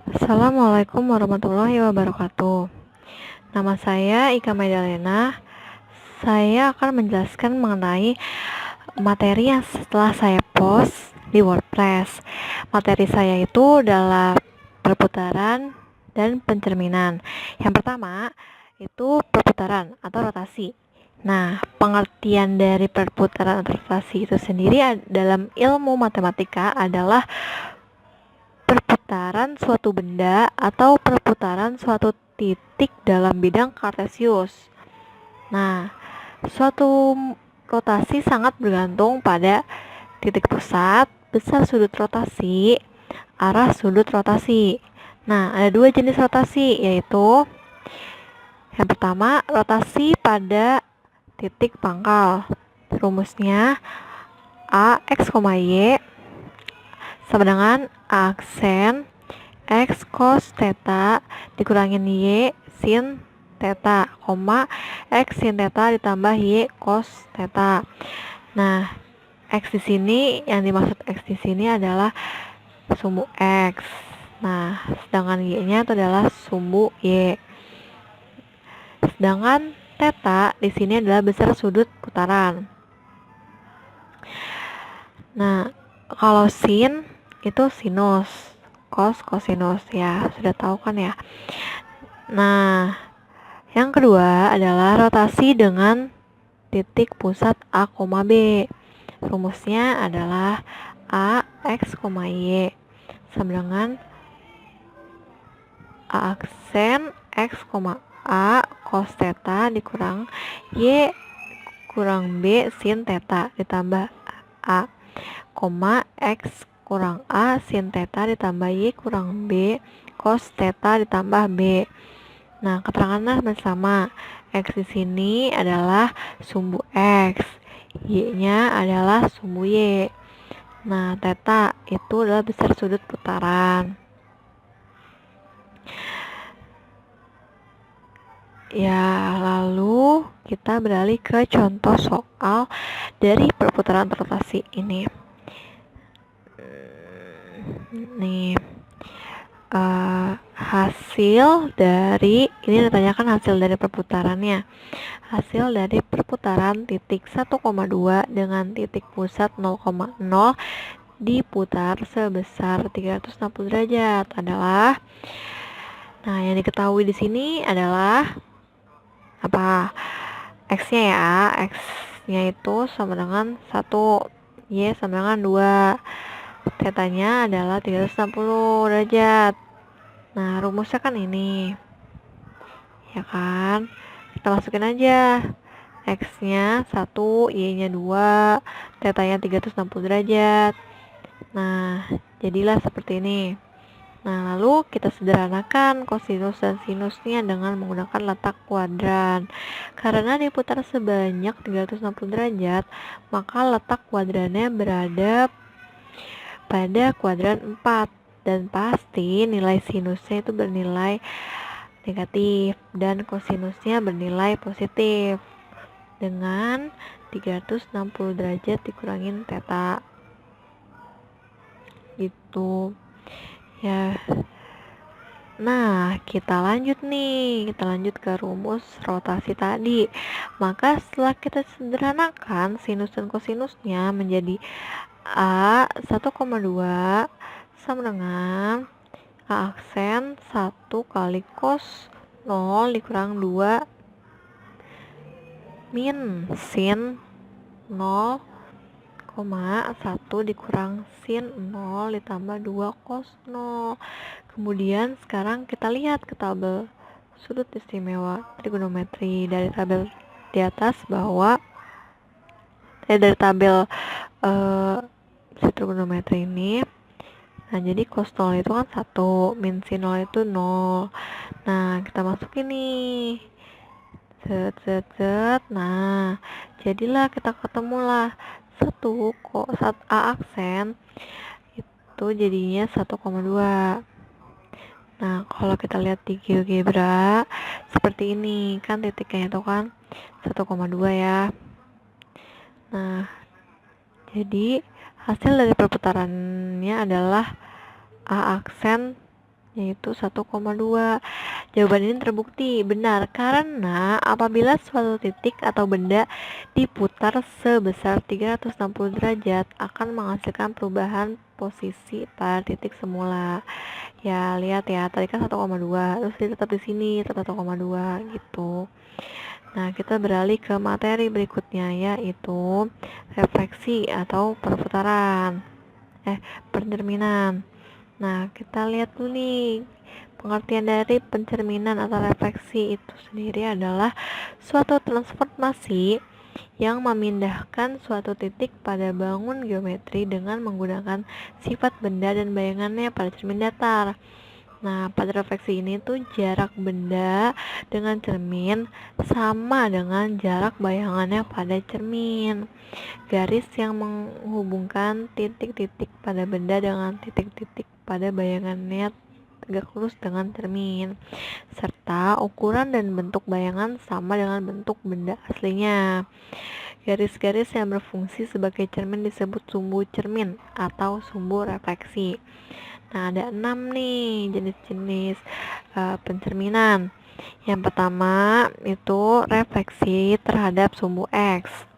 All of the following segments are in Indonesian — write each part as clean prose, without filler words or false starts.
Assalamualaikum warahmatullahi wabarakatuh. Nama saya Ika Maidalena. Saya akan menjelaskan mengenai materi yang setelah saya post di WordPress. Materi saya itu adalah perputaran dan pencerminan. Yang pertama itu perputaran atau rotasi. Nah, pengertian dari perputaran atau rotasi itu sendiri dalam ilmu matematika adalah perputaran suatu benda atau perputaran suatu titik dalam bidang kartesius. Nah, suatu rotasi sangat bergantung pada titik pusat, besar sudut rotasi, arah sudut rotasi. Nah, ada dua jenis rotasi, yaitu yang pertama, rotasi pada titik pangkal. Rumusnya A X, Y sama dengan A aksen X cos theta dikurangin Y sin theta, X sin theta ditambah Y cos theta. Nah, X di sini, yang dimaksud X di sini adalah sumbu X. Nah, sedangkan Y-nya itu adalah sumbu Y. Sedangkan theta di sini adalah besar sudut putaran. Nah, kalau sin itu sinus, cos kosinus, ya sudah tahu kan ya. Nah, yang kedua adalah rotasi dengan titik pusat A, B. Rumusnya adalah A X, Y sama dengan A aksen X, A cos theta dikurang Y kurang B sin theta ditambah A, X kurang A sin theta ditambah Y kurang B cos theta ditambah B. Nah, keterangannya bersama. X di sini adalah sumbu X, Y-nya adalah sumbu Y. Nah, theta itu adalah besar sudut putaran. Ya, lalu kita beralih ke contoh soal dari perputaran rotasi ini. Nih, hasil dari ini ditanyakan hasil dari perputarannya. Hasil dari perputaran titik 1,2 dengan titik pusat 0,0 diputar sebesar 360 derajat adalah, nah, yang diketahui di sini adalah apa? X-nya ya, X-nya itu sama dengan 1, Y sama dengan 2. Tetanya adalah 360 derajat. Nah, rumusnya kan ini, ya kan? Kita masukin aja. X-nya 1, Y-nya 2, tetanya 360 derajat. Nah, jadilah seperti ini. Nah, lalu kita sederhanakan kosinus dan sinusnya dengan menggunakan letak kuadran. Karena diputar sebanyak 360 derajat, maka letak kuadrannya berada pada kuadran 4. Dan pasti nilai sinusnya itu bernilai negatif dan kosinusnya bernilai positif. Dengan 360 derajat dikurangin theta. Gitu. Ya. Nah, kita lanjut ke rumus rotasi tadi. Maka setelah kita sederhanakan sinus dan kosinusnya menjadi A 1,2 sama dengan A aksen 1 kali cos 0 dikurang 2 min sin 0, 1 dikurang sin 0 ditambah 2 cos 0. Kemudian sekarang kita lihat ke tabel sudut istimewa trigonometri dari tabel di atas bahwa dari tabel trigonometri ini. Nah, jadi cos 0 itu kan 1, min sin 0 itu 0. Nah, kita masukin nih. Nah, jadilah kita ketemulah 1 kok A aksen itu jadinya 1,2. Nah, kalau kita lihat di GeoGebra seperti ini, kan titiknya itu kan 1,2 ya. Nah, jadi hasil dari perputarannya adalah A aksen yaitu 1,2. Jawaban ini terbukti benar karena apabila suatu titik atau benda diputar sebesar 360 derajat akan menghasilkan perubahan posisi pada titik semula. Ya, lihat ya, tadi kan 1,2, terus dia tetap di sini, tetap 1,2 gitu. Nah, kita beralih ke materi berikutnya, yaitu refleksi atau perputaran. Pencerminan. Nah, kita lihat dulu nih. Pengertian dari pencerminan atau refleksi itu sendiri adalah suatu transformasi yang memindahkan suatu titik pada bangun geometri dengan menggunakan sifat benda dan bayangannya pada cermin datar. Nah, pada refleksi ini tuh jarak benda dengan cermin sama dengan jarak bayangannya pada cermin. Garis yang menghubungkan titik-titik pada benda dengan titik-titik pada bayangannya tegak lurus dengan cermin, serta ukuran dan bentuk bayangan sama dengan bentuk benda aslinya. Garis-garis yang berfungsi sebagai cermin disebut sumbu cermin atau sumbu refleksi. Nah, ada 6 nih jenis-jenis pencerminan. Yang pertama itu refleksi terhadap sumbu X.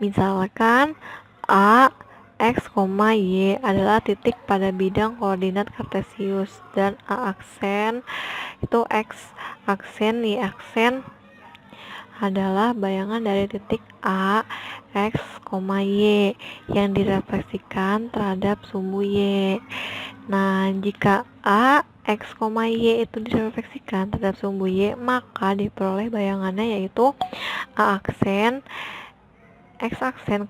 Misalkan A, X, Y adalah titik pada bidang koordinat kartesius dan A aksen itu X aksen, Y aksen adalah bayangan dari titik A, X, Y yang direfleksikan terhadap sumbu Y. Nah, jika A, X, Y itu direfleksikan terhadap sumbu Y, maka diperoleh bayangannya yaitu A aksen, X aksen,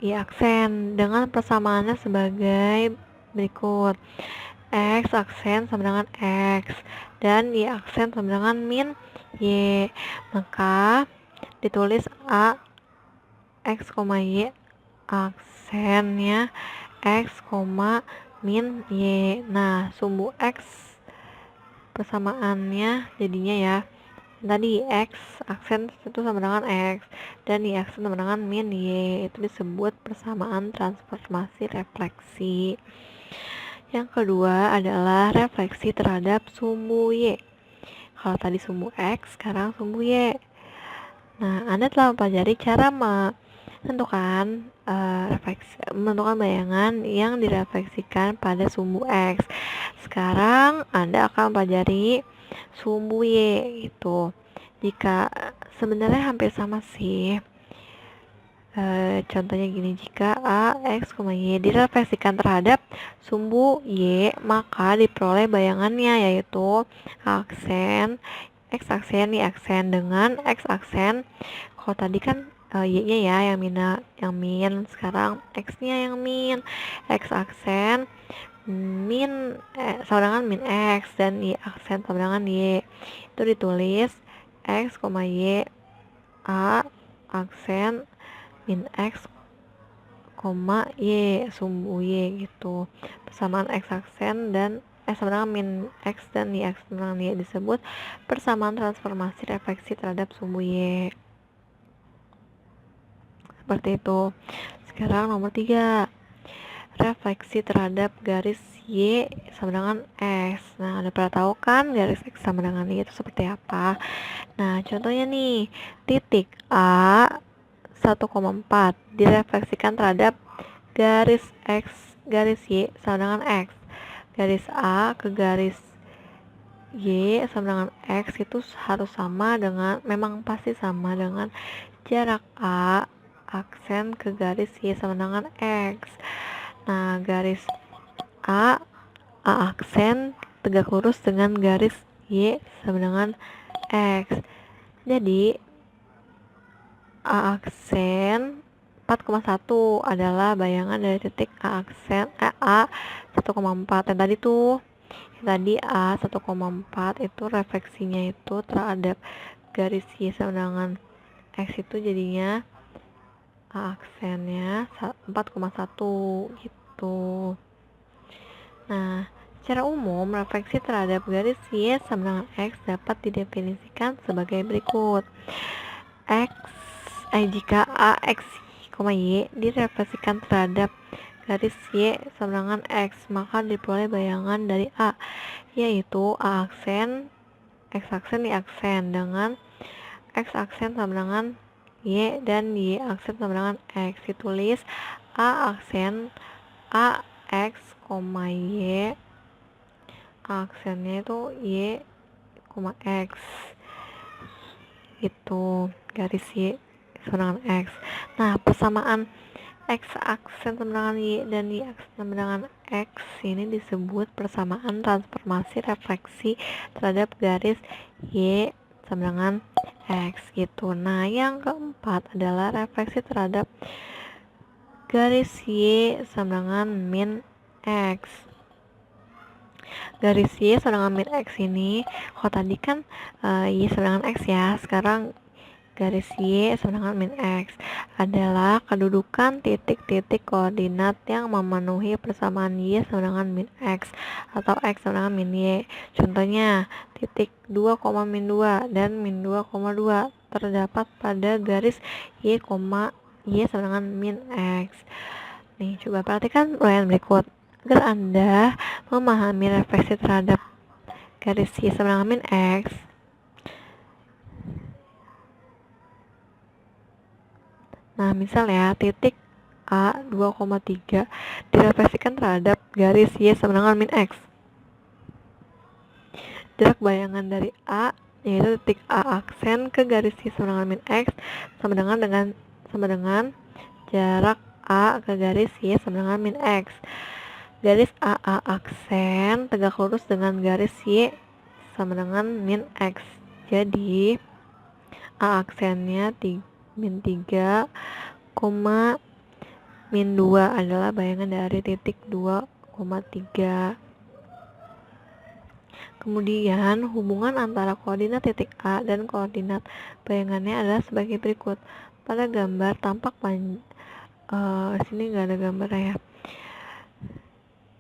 Y aksen dengan persamaannya sebagai berikut. X aksen sama dengan X dan Y aksen sama dengan min Y. Maka ditulis A X, Y aksennya X, min Y. Nah, sumbu X persamaannya jadinya ya tadi X aksen itu sama dengan X dan Y aksen sama dengan min Y. Itu disebut persamaan transformasi refleksi. Yang kedua adalah refleksi terhadap sumbu Y. Kalau tadi sumbu X, sekarang sumbu Y. Nah, Anda telah mempelajari cara menentukan menentukan bayangan yang direfleksikan pada sumbu X. Sekarang Anda akan mempelajari sumbu Y gitu. Jika sebenarnya hampir sama sih. Contohnya gini, jika A, X, Y direfleksikan terhadap sumbu Y, maka diperoleh bayangannya yaitu aksen, X aksen, Y aksen dengan X aksen. Kalau tadi kan Y-nya ya yang min, sekarang X-nya yang min. X aksen min sama dengan min X dan Y aksen sama dengan Y. Itu ditulis X, Y A aksen min X, Y sumbu Y gitu. Persamaan X aksen dan sama dengan min X dan Y aksen sama dengan Y disebut persamaan transformasi refleksi terhadap sumbu Y. Seperti itu. Sekarang nomor 3, refleksi terhadap garis Y sama dengan X. Nah, Anda pernah tahu kan garis X sama dengan Y itu seperti apa? Nah, contohnya nih, titik A 1,4 direfleksikan terhadap garis X, garis Y sama dengan X. Garis A ke garis Y sama dengan X itu harus sama dengan, memang pasti sama dengan jarak A aksen ke garis Y sama dengan X. Nah, garis A aksen tegak lurus dengan garis Y sama dengan X. Jadi A aksen 4,1 adalah bayangan dari titik A aksen A 1,4 yang tadi tuh. Yang tadi A 1,4 itu refleksinya itu terhadap garis Y sama dengan X itu jadinya A aksennya 4,1 gitu. Nah, secara umum refleksi terhadap garis Y sama dengan X dapat didefinisikan sebagai berikut. Jika A, X, Y direfleksikan terhadap garis Y sama dengan X, maka diperoleh bayangan dari A, yaitu A aksen, X aksen, Y aksen, dengan X aksen sama dengan Y dan Y aksen sama dengan X. Ditulis A aksen A X, Y, A aksennya itu Y, X, itu garis Y sama dengan X. Nah, persamaan X aksen sama dengan Y dan Y aksen sama dengan X ini disebut persamaan transformasi refleksi terhadap garis Y sama dengan X gitu. Nah, yang keempat adalah refleksi terhadap garis Y sama dengan min X. Garis Y sama dengan min X ini, kalau tadi kan Y sama dengan X ya, sekarang garis Y sama dengan min X adalah kedudukan titik-titik koordinat yang memenuhi persamaan Y sama dengan min X atau X sama dengan min Y. Contohnya, titik 2, min 2 dan min 2,2 terdapat pada garis Y, Y sama dengan min X. Nih, coba perhatikan uraian berikut agar Anda memahami refleksi terhadap garis Y sama dengan min X. Nah, misalnya titik A 2,3 direfleksikan terhadap garis Y sama dengan min X. Jarak bayangan dari A, yaitu titik A aksen ke garis Y sama dengan min X, sama dengan jarak A ke garis Y sama dengan min X. Garis AA aksen tegak lurus dengan garis Y sama dengan min X. Jadi A aksennya min 3, min 2 adalah bayangan dari titik 2,3. Kemudian hubungan antara koordinat titik A dan koordinat bayangannya adalah sebagai berikut. Pada gambar tampak sini nggak ada gambar ya.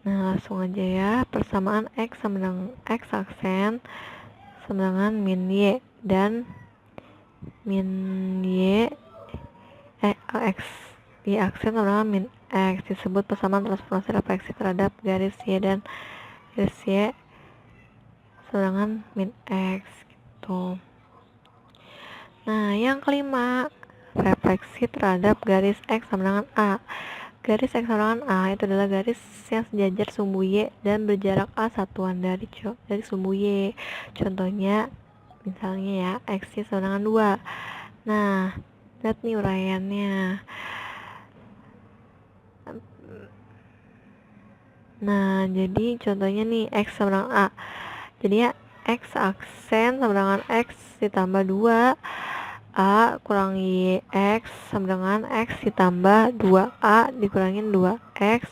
Nah, langsung aja ya. Persamaan X sama dengan X aksen sama dengan min Y dan min Y X Y aksen sama dengan min X disebut persamaan transformasi refleksi terhadap garis Y dan garis Y sama dengan min X gitu. Nah, yang kelima, refleksi terhadap garis X sama dengan A. Garis X sama dengan A itu adalah garis yang sejajar sumbu Y dan berjarak A satuan dari sumbu Y. Contohnya, misalnya ya, X sama dengan 2. Nah, lihat nih uraiannya. Nah, jadi contohnya nih, X sama dengan A. Jadi ya, X aksen sama dengan X ditambah 2. A kurang Y X sama dengan X ditambah 2A dikurangin 2X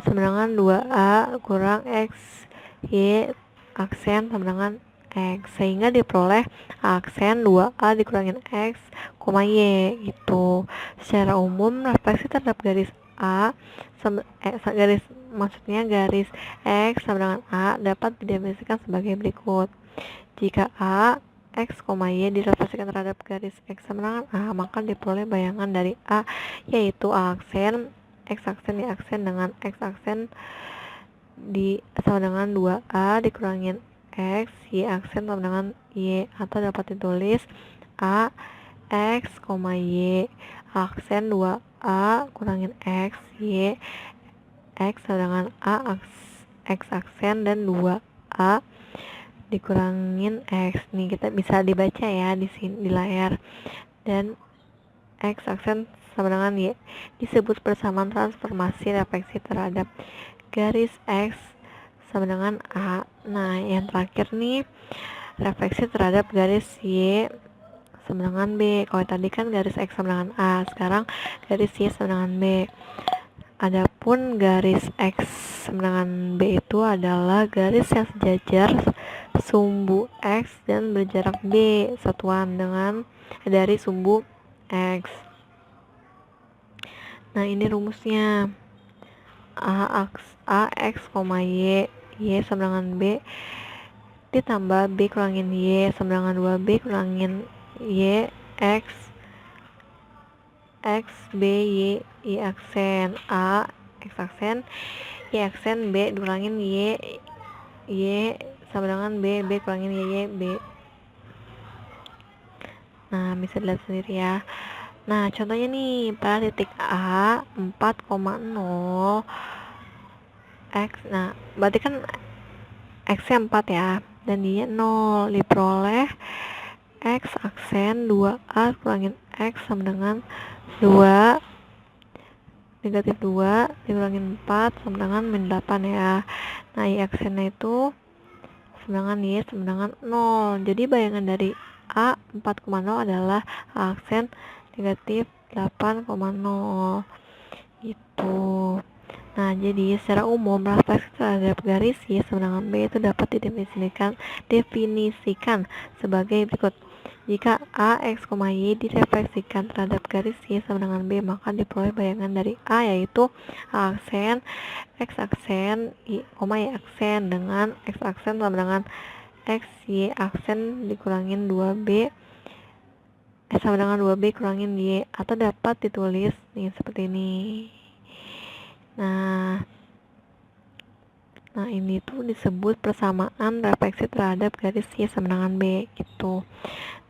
sama dengan 2A kurang X Y aksen sama dengan X, sehingga diperoleh A aksen 2A dikurangin X, Y gitu. Secara umum refleksi terhadap garis A garis X sama dengan A dapat didefinisikan sebagai berikut. Jika A X, Y direfleksikan terhadap garis X sama dengan A, maka diperoleh bayangan dari A, yaitu A aksen, X aksen, Y aksen dengan X aksen sama dengan 2A dikurangin X, Y aksen sama dengan Y, atau dapat ditulis A X, Y aksen 2A kurangin X, Y X sama dengan A X aksen dan 2A dikurangin X. Nih kita bisa dibaca ya di sini di layar. Dan X aksen sama dengan Y disebut persamaan transformasi refleksi terhadap garis X sama dengan A. Nah, yang terakhir nih, refleksi terhadap garis Y sama dengan B. Kalau tadi kan garis X sama dengan A, sekarang garis Y sama dengan B. Adapun garis X sama dengan B itu adalah garis yang sejajar sumbu X dan berjarak B satuan dari sumbu X. Nah, ini rumusnya. A X, Y sama dengan B ditambah B kurangin Y sama dengan 2B kurangin Y X B Y aksen A X aksen, Y aksen, B dikurangin Y, Y sama dengan B, B kurangin Y, B. Nah, bisa dilihat sendiri ya. Nah, contohnya nih, pada titik A 4,0 X. Nah, berarti kan X-nya 4 ya, dan dia 0. Diperoleh X aksen 2A kurangin X sama dengan 2 negatif 2 dikurangin 4 sama dengan min 8 ya. Nah, Y aksennya itu sama dengan Y sama dengan 0. Jadi bayangan dari A 4,0 adalah A aksen negatif 8,0 gitu. Nah, jadi secara umum refleksi terhadap garis Y sama dengan B itu dapat definisikan sebagai berikut. Jika A, X, Y direfleksikan terhadap garis Y sama dengan B, maka diperoleh bayangan dari A yaitu A aksen, X aksen, Y aksen dengan X aksen sama dengan X, Y aksen dikurangin 2B sama dengan 2B kurangin Y, atau dapat ditulis nih seperti ini. Nah, ini tuh disebut persamaan refleksi terhadap garis Y sama dengan B gitu.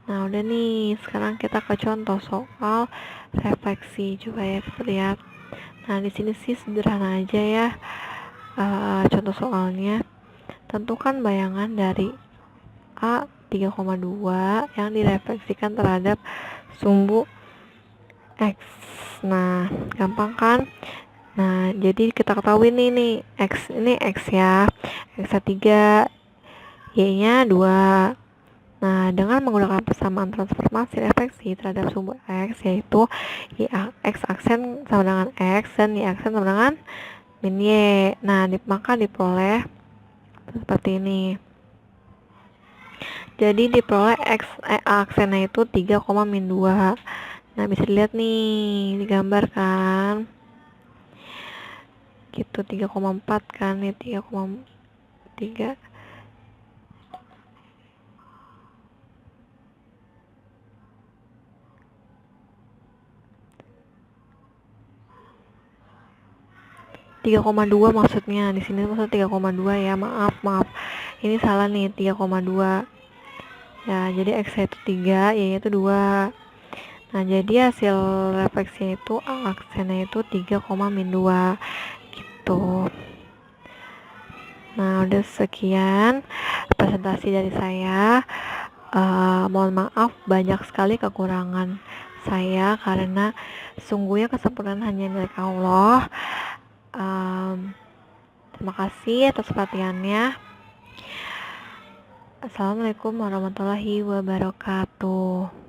Nah, udah nih, sekarang kita ke contoh soal refleksi. Coba ya kita lihat. Nah, di sini sih sederhana aja ya. Contoh soalnya, tentukan bayangan dari A 3,2 yang direfleksikan terhadap sumbu X. Nah, gampang kan? Nah, jadi kita ketahui nih X ini X ya. X 3, Y-nya 2. Nah, dengan menggunakan persamaan transformasi refleksi terhadap sumbu X, yaitu X aksen sama dengan X dan Y aksen sama dengan min Y. Nah, maka diperoleh seperti ini. Jadi diperoleh X aksennya itu 3, min 2. Nah, bisa dilihat nih, digambarkan. Gitu, 3,4 kan, nih 3,3. 3,2 maksudnya. Di sini maksud 3,2 ya. Maaf. Ini salah nih, 3,2. Ya, jadi X itu 3, Y itu 2. Nah, jadi hasil refleksinya itu A aksennya itu 3, min 2 gitu. Nah, udah sekian presentasi dari saya. Mohon maaf banyak sekali kekurangan saya karena sungguhnya kesempurnaan hanya milik Allah. Terima kasih atas perhatiannya. Assalamualaikum warahmatullahi wabarakatuh.